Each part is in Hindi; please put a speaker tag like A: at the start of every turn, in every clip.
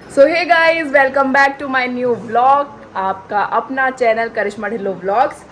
A: So hey guys, welcome back to my new vlog. आपका अपना channel Karishma Dhillon vlogs.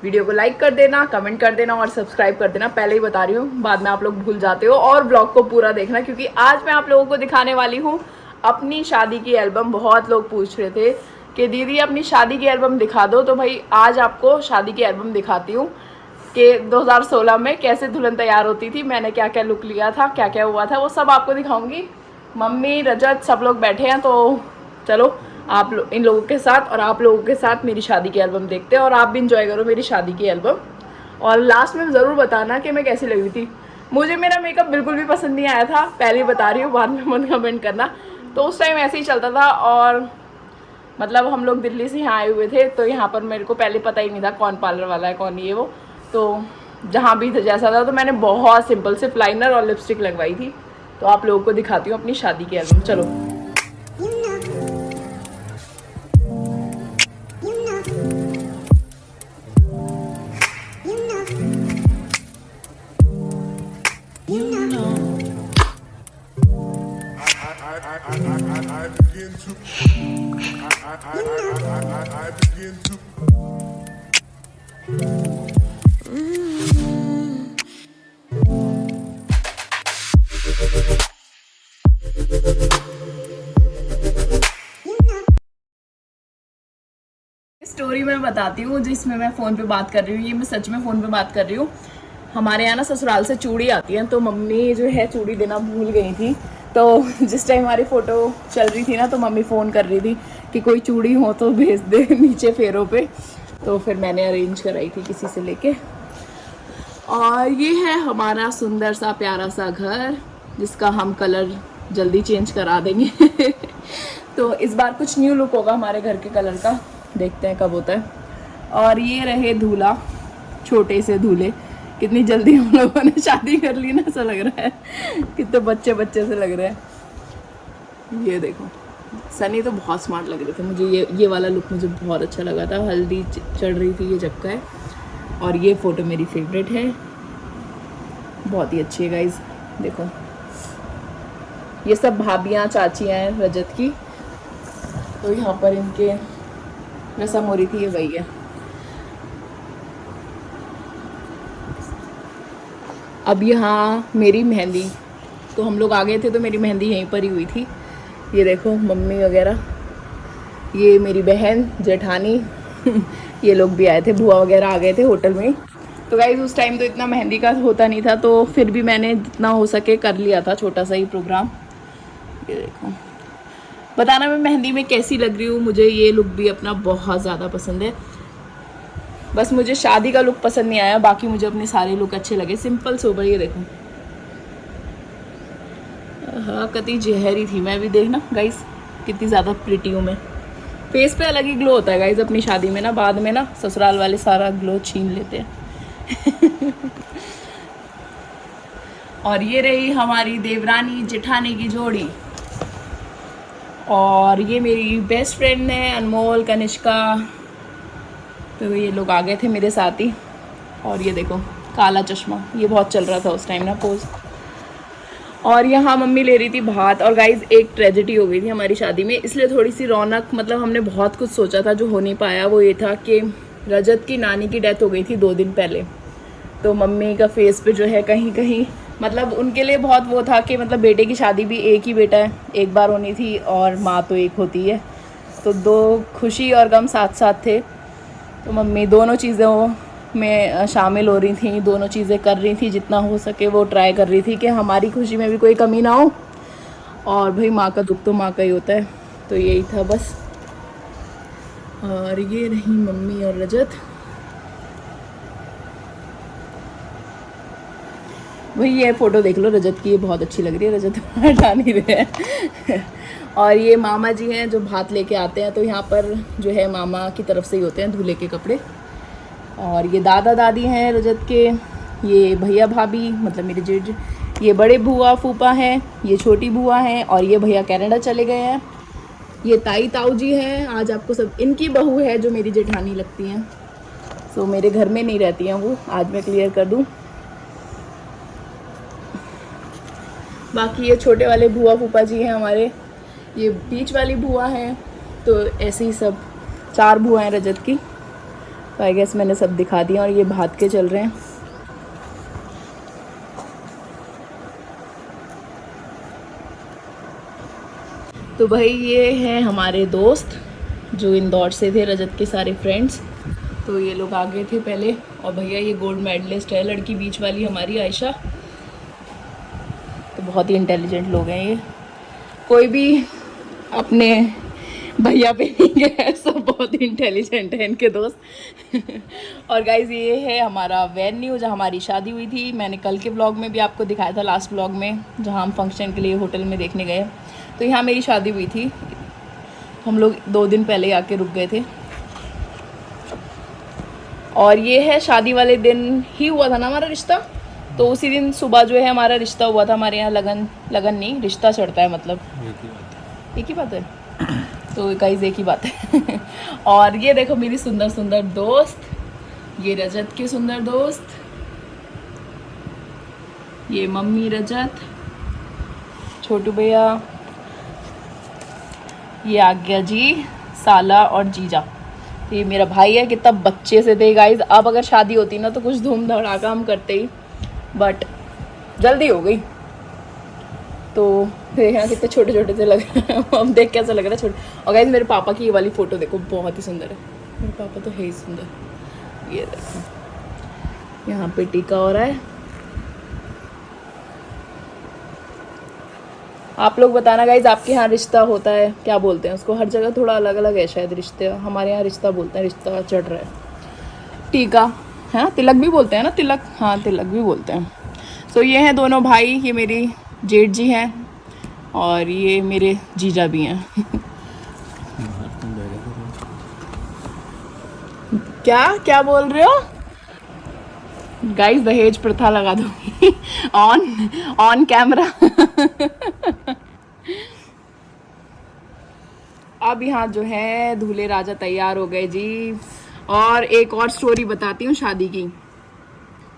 A: Video को लाइक कर देना, कमेंट कर देना और सब्सक्राइब कर देना। पहले ही बता रही हूँ, बाद में आप लोग भूल जाते हो। और व्लॉग को पूरा देखना क्योंकि आज मैं आप लोगों को दिखाने वाली हूँ अपनी शादी की एल्बम। बहुत लोग पूछ रहे थे कि दीदी अपनी शादी की एल्बम दिखा दो, तो भाई आज आपको शादी की एल्बम दिखाती हूँ कि 2016 में कैसे दुल्हन तैयार होती थी, मैंने क्या क्या लुक लिया था, क्या क्या हुआ था, वो सब आपको दिखाऊंगी। मम्मी, रजत, सब लोग बैठे हैं, तो चलो आप इन लोगों के साथ और आप लोगों के साथ मेरी शादी की एल्बम देखते हैं और आप भी इंजॉय करो मेरी शादी की एल्बम। और लास्ट में ज़रूर बताना कि मैं कैसी लगी थी। मुझे मेरा मेकअप बिल्कुल भी पसंद नहीं आया था, पहले ही बता रही हूँ, बाद में मत कमेंट करना। तो उस टाइम ऐसे ही चलता था और मतलब हम लोग दिल्ली से यहाँ आए हुए थे, तो यहाँ पर मेरे को पहले पता ही नहीं था कौन पार्लर वाला है, कौन ये वो। तो जहाँ भी जैसा था, तो मैंने बहुत सिंपल से लाइनर और लिपस्टिक लगवाई थी। तो आप लोगों को दिखाती हूँ अपनी शादी की एल्बम। चलो। I begin to स्टोरी मैं बताती हूँ जिसमें मैं फ़ोन पे बात कर रही हूँ। ये मैं सच में फ़ोन पे बात कर रही हूँ। हमारे यहाँ ना ससुराल से चूड़ी आती है, तो मम्मी जो है चूड़ी देना भूल गई थी। तो जिस टाइम हमारी फ़ोटो चल रही थी ना, तो मम्मी फ़ोन कर रही थी कि कोई चूड़ी हो तो भेज दे नीचे फेरों पे। तो फिर मैंने अरेंज कराई थी किसी से लेके। और ये है हमारा सुंदर सा प्यारा सा घर, जिसका हम कलर जल्दी चेंज करा देंगे तो इस बार कुछ न्यू लुक होगा हमारे घर के कलर का, देखते हैं कब होता है। और ये रहे दूल्हा, छोटे से दूल्हे। कितनी जल्दी हम लोगों ने शादी कर ली ना, ऐसा लग रहा है कितने बच्चे बच्चे से लग रहे हैं। ये देखो, सनी तो बहुत स्मार्ट लग रहे थे। मुझे ये वाला लुक मुझे बहुत अच्छा लगा था। हल्दी चढ़ रही थी, ये जब का है। और ये फ़ोटो मेरी फेवरेट है, बहुत ही अच्छी है गाइज। देखो, ये सब भाभियाँ चाचियाँ हैं रजत की। तो यहाँ पर इनके रस्म हो रही थी, ये वही है। अब यहाँ मेरी मेहंदी, तो हम लोग आ गए थे तो मेरी मेहंदी यहीं पर ही हुई थी। ये देखो मम्मी वगैरह, ये मेरी बहन जेठानी ये लोग भी आए थे, बुआ वगैरह आ गए थे होटल में। तो गाइज उस टाइम तो इतना मेहंदी का होता नहीं था, तो फिर भी मैंने जितना हो सके कर लिया था, छोटा सा ही प्रोग्राम। ये देखो, बताना मैं मेहंदी में कैसी लग रही हूँ। मुझे ये लुक भी अपना बहुत ज़्यादा पसंद है। बस मुझे शादी का लुक पसंद नहीं आया, बाकी मुझे अपने सारे लुक अच्छे लगे, सिंपल सोबर। ये देखो, हाँ कति जहरी थी मैं भी, देखना गाइस कितनी ज़्यादा प्रिटी हूँ मैं। फेस पे अलग ही ग्लो होता है गाइस अपनी शादी में ना, बाद में ना ससुराल वाले सारा ग्लो छीन लेते हैं और ये रही हमारी देवरानी जेठानी की जोड़ी। और ये मेरी बेस्ट फ्रेंड है अनमोल, कनिष्का। तो ये लोग आ गए थे मेरे साथ ही। और ये देखो काला चश्मा, ये बहुत चल रहा था उस टाइम ना पोज। और यहाँ मम्मी ले रही थी भात। और गाइज एक ट्रेजेडी हो गई थी हमारी शादी में, इसलिए थोड़ी सी रौनक, मतलब हमने बहुत कुछ सोचा था जो हो नहीं पाया। वो ये था कि रजत की नानी की डेथ हो गई थी 2 दिन पहले। तो मम्मी का फेस पे जो है कहीं कहीं, मतलब उनके लिए बहुत वो था कि मतलब बेटे की शादी भी एक ही बेटा है, एक बार होनी थी, और माँ तो एक होती है, तो 2 खुशी और गम साथ साथ थे। तो मम्मी दोनों चीज़ों में शामिल हो रही थी, दोनों चीज़ें कर रही थी, जितना हो सके वो ट्राई कर रही थी कि हमारी खुशी में भी कोई कमी ना हो। और भाई माँ का दुख तो माँ का ही होता है, तो यही था बस। और ये रही मम्मी और रजत। वही ये फ़ोटो देख लो रजत की, ये बहुत अच्छी लग रही है, रजत हटा नहीं रहे हैं और ये मामा जी हैं जो भात लेके आते हैं, तो यहाँ पर जो है मामा की तरफ से ही होते हैं दूल्हे के कपड़े। और ये दादा दादी हैं रजत के, ये भैया भाभी मतलब मेरे जेठ, ये बड़े बुआ फूफा हैं, ये छोटी बुआ हैं, और ये भैया कनाडा चले गए हैं। ये ताई ताऊ जी हैं, आज आपको सब, इनकी बहू है जो मेरी जेठानी लगती हैं। सो मेरे घर में नहीं रहती हैं वो, आज मैं क्लियर कर दूँ। बाकी ये छोटे वाले बुआ फूफा जी हैं हमारे, ये बीच वाली बुआ है, तो ऐसे ही सब 4 बुआ हैं रजत की। तो आई गेस मैंने सब दिखा दिया। और ये भाग के चल रहे हैं। तो भाई ये हैं हमारे दोस्त जो इंदौर से थे, रजत के सारे फ्रेंड्स। तो ये लोग आगे थे पहले। और भैया ये गोल्ड मेडलिस्ट है, लड़की बीच वाली हमारी आयशा। तो बहुत ही इंटेलिजेंट लोग हैं ये, कोई भी अपने भैया पे नहीं गया, सब बहुत ही इंटेलिजेंट है इनके दोस्त। और गाइज ये है हमारा वेन्यू जहाँ हमारी शादी हुई थी। मैंने कल के व्लॉग में भी आपको दिखाया था, लास्ट व्लॉग में, जहाँ हम फंक्शन के लिए होटल में देखने गए। तो यहाँ मेरी शादी हुई थी। हम लोग 2 दिन पहले आके रुक गए थे। और ये है शादी वाले दिन ही हुआ था ना हमारा रिश्ता। तो उसी दिन सुबह जो है हमारा रिश्ता हुआ था। हमारे यहाँ लगन नहीं, रिश्ता चढ़ता है, मतलब एक ही बात है। तो गाइस एक ही बात है। और ये देखो मेरी सुंदर सुंदर दोस्त, ये रजत के सुंदर दोस्त, ये मम्मी रजत, छोटू भैया, ये आज्ञा जी, साला और जीजा। ये मेरा भाई है। कितना बच्चे से थे गाइज। अब अगर शादी होती ना तो कुछ धूम धड़ाका हम करते ही, बट जल्दी हो गई। तो देखना कितने छोटे छोटे से लग रहे हैं। अब देख कैसा लग रहा है छोटे। और गाइज मेरे पापा की ये वाली फ़ोटो देखो, बहुत ही सुंदर है। मेरे पापा तो है ही सुंदर। ये देखो यहाँ पे टीका हो रहा है। आप लोग बताना गाइज, आपके यहाँ रिश्ता होता है क्या बोलते हैं उसको? हर जगह थोड़ा अलग अलग है शायद रिश्ते। हमारे यहाँ रिश्ता बोलते हैं, रिश्ता चढ़ रहा है। टीका है ना, तिलक भी बोलते हैं ना, तिलक, हाँ तिलक भी बोलते हैं। सो ये हैं दोनों भाई, ये मेरी जेठ जी हैं और ये मेरे जीजा भी हैं। क्या क्या बोल रहे हो गाइस? दहेज प्रथा लगा दूंगी ऑन कैमरा। अब यहाँ जो है दूल्हे राजा तैयार हो गए जी। और एक और स्टोरी बताती हूँ शादी की।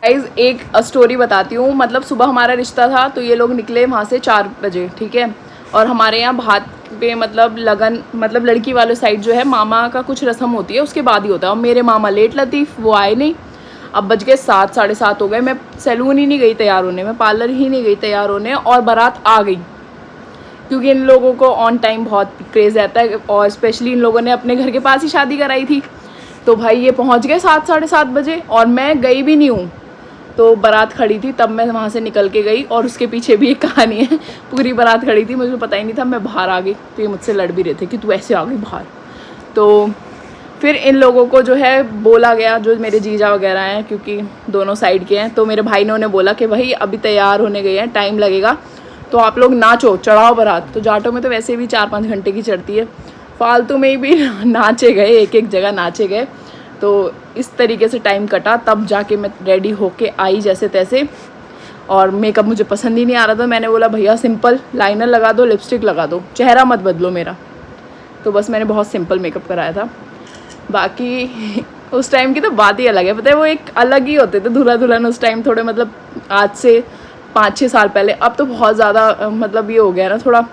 A: गाइस एक स्टोरी बताती हूँ। मतलब सुबह हमारा रिश्ता था, तो ये लोग निकले वहाँ से 4 बजे, ठीक है। और हमारे यहाँ भात पे मतलब लगन, मतलब लड़की वाले साइड जो है मामा का कुछ रस्म होती है, उसके बाद ही होता है। और मेरे मामा लेट लतीफ़ वो आए नहीं। अब बज गए 7, 7:30 हो गए। मैं सैलून ही नहीं गई तैयार होने, मैं पार्लर ही नहीं गई तैयार होने, और बारात आ गई। क्योंकि इन लोगों को ऑन टाइम बहुत क्रेज़ रहता है, और स्पेशली इन लोगों ने अपने घर के पास ही शादी कराई थी। तो भाई ये पहुंच गए 7, 7:30 बजे, और मैं गई भी नहीं हूँ। तो बारात खड़ी थी, तब मैं वहाँ से निकल के गई। और उसके पीछे भी एक कहानी है। पूरी बारात खड़ी थी, मुझे पता ही नहीं था, मैं बाहर आ गई। तो ये मुझसे लड़ भी रहे थे कि तू ऐसे आ गई बाहर। तो फिर इन लोगों को जो है बोला गया, जो मेरे जीजा वगैरह हैं, क्योंकि दोनों साइड के हैं। तो मेरे भाई ने उन्हें बोला कि भाई अभी तैयार होने गए हैं, टाइम लगेगा, तो आप लोग नाचो, चढ़ाओ बारात। तो जाटों में तो वैसे भी 4-5 घंटे की चढ़ती है, फालतू में भी नाचे गए, एक एक जगह नाचे गए। तो इस तरीके से टाइम कटा, तब जाके मैं रेडी होके आई जैसे तैसे। और मेकअप मुझे पसंद ही नहीं आ रहा था। मैंने बोला भैया सिंपल लाइनर लगा दो, लिपस्टिक लगा दो, चेहरा मत बदलो मेरा। तो बस मैंने बहुत सिंपल मेकअप कराया था। बाकी उस टाइम की तो बात ही अलग है, पता है, वो एक अलग ही होते थे दूल्हा दुल्हन उस टाइम, थोड़े मतलब आज से 5-6 साल पहले। अब तो बहुत ज़्यादा मतलब ये हो गया ना, थोड़ा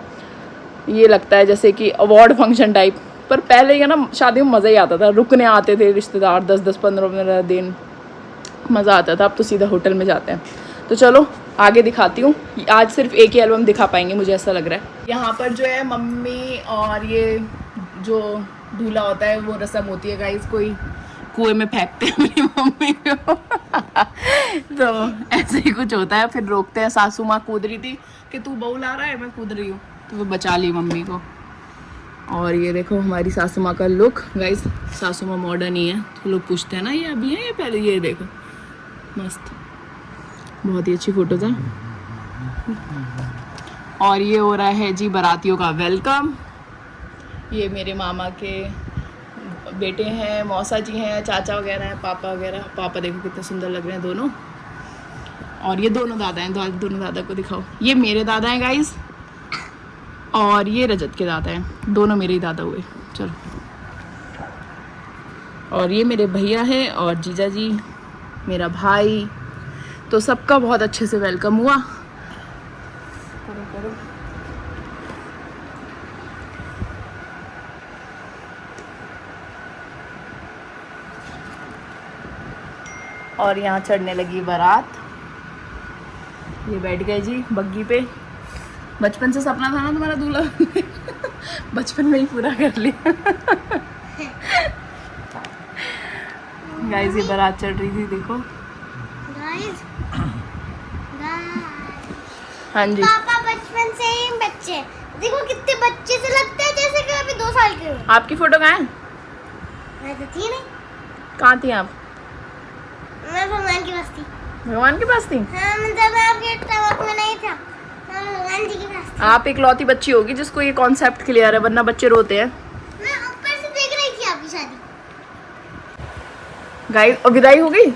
A: ये लगता है जैसे कि अवार्ड फंक्शन टाइप। पर पहले ये ना शादी में मज़ा ही आता था, रुकने आते थे रिश्तेदार 10-10, 15-15 दिन, मज़ा आता था। अब तो सीधा होटल में जाते हैं। तो चलो आगे दिखाती हूँ। आज सिर्फ एक ही एल्बम दिखा पाएंगे, मुझे ऐसा लग रहा है। यहाँ पर जो है मम्मी और ये जो दूल्हा होता है वो रस्म होती है गाइस, कोई कुएं में फेंकते हैं मेरी मम्मी को। तो ऐसे ही कुछ होता है, फिर रोकते हैं। सासू माँ कूद रही थी कि तू बहू ला रहा है, मैं कूद रही हूँ, तो वो बचा ली मम्मी को। और ये देखो हमारी सासू माँ का लुक गाइस। सासू माँ मॉडर्न ही है, तो लोग पूछते हैं ना ये अभी है या पहले। ये देखो मस्त, बहुत ही अच्छी फोटो था। और ये हो रहा है जी बारातियों का वेलकम। ये मेरे मामा के बेटे हैं, मौसा जी हैं, चाचा वगैरह हैं, पापा वगैरह। पापा देखो कितने सुंदर लग रहे हैं दोनों। और ये दोनों दादा हैं, दोनों दादा को दिखाओ। ये मेरे दादा हैं गाइस, और ये रजत के दादा हैं, दोनों मेरे ही दादा हुए। चलो, और ये मेरे भैया हैं और जीजा जी, मेरा भाई। तो सबका बहुत अच्छे से वेलकम हुआ। और यहाँ चढ़ने लगी बारात। ये बैठ गए जी बग्गी पे। बचपन से सपना था ना तुम्हारा दूल्हा बचपन में ही पूरा कर लिया गाइस ये बारात चढ़ रही थी, देखो
B: गाइस
A: हाँ जी।
B: पापा बचपन से ही बच्चे, देखो कितने बच्चे से लगते हैं जैसे कि अभी 2 साल के हो।
A: आपकी फोटो कहाँ है?
B: मैं तो थी नहीं,
A: कहाँ थी आप?
B: मैं भगवान के पास थी।
A: भगवान के पास थी?
B: हाँ, मैं जब आपके टवक में नहीं था, मैं भगवान जी के पास थी।
A: आप इकलौती बच्ची होगी जिसको ये कॉन्सेप्ट क्लियर है, वरना बच्चे रोते हैं।
B: मैं ऊपर से देख रही थी आपकी शादी।
A: गाइस और विदाई हो गई।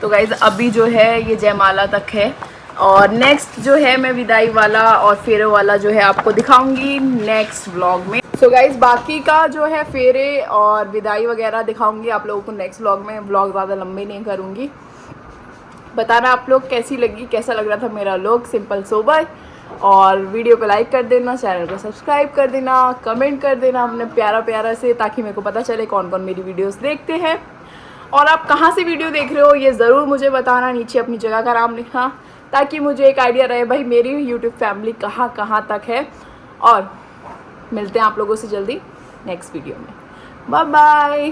A: तो गाइस अभी जो है ये जयमाला तक है, और नेक्स्ट जो है मैं विदाई वाला और फेरे वाला जो है आपको दिखाऊंगी नेक्स्ट व्लॉग में। सो गाइस बाकी का जो है फेरे और विदाई वगैरह दिखाऊंगी आप लोगों को नेक्स्ट व्लॉग में। व्लॉग ज़्यादा लंबे नहीं करूँगी। बताना आप लोग कैसी लगी, कैसा लग रहा था मेरा लुक सिंपल सोबर। और वीडियो को लाइक कर देना, चैनल को सब्सक्राइब कर देना, कमेंट कर देना अपने प्यारा प्यारा से, ताकि मेरे को पता चले कौन कौन मेरी वीडियोस देखते हैं। और आप कहाँ से वीडियो देख रहे हो ये ज़रूर मुझे बताना, नीचे अपनी जगह का नाम लिखना, ताकि मुझे एक आइडिया रहे भाई मेरी यूट्यूब फैमिली कहाँ कहाँ तक है। और मिलते हैं आप लोगों से जल्दी नेक्स्ट वीडियो में। Bye bye.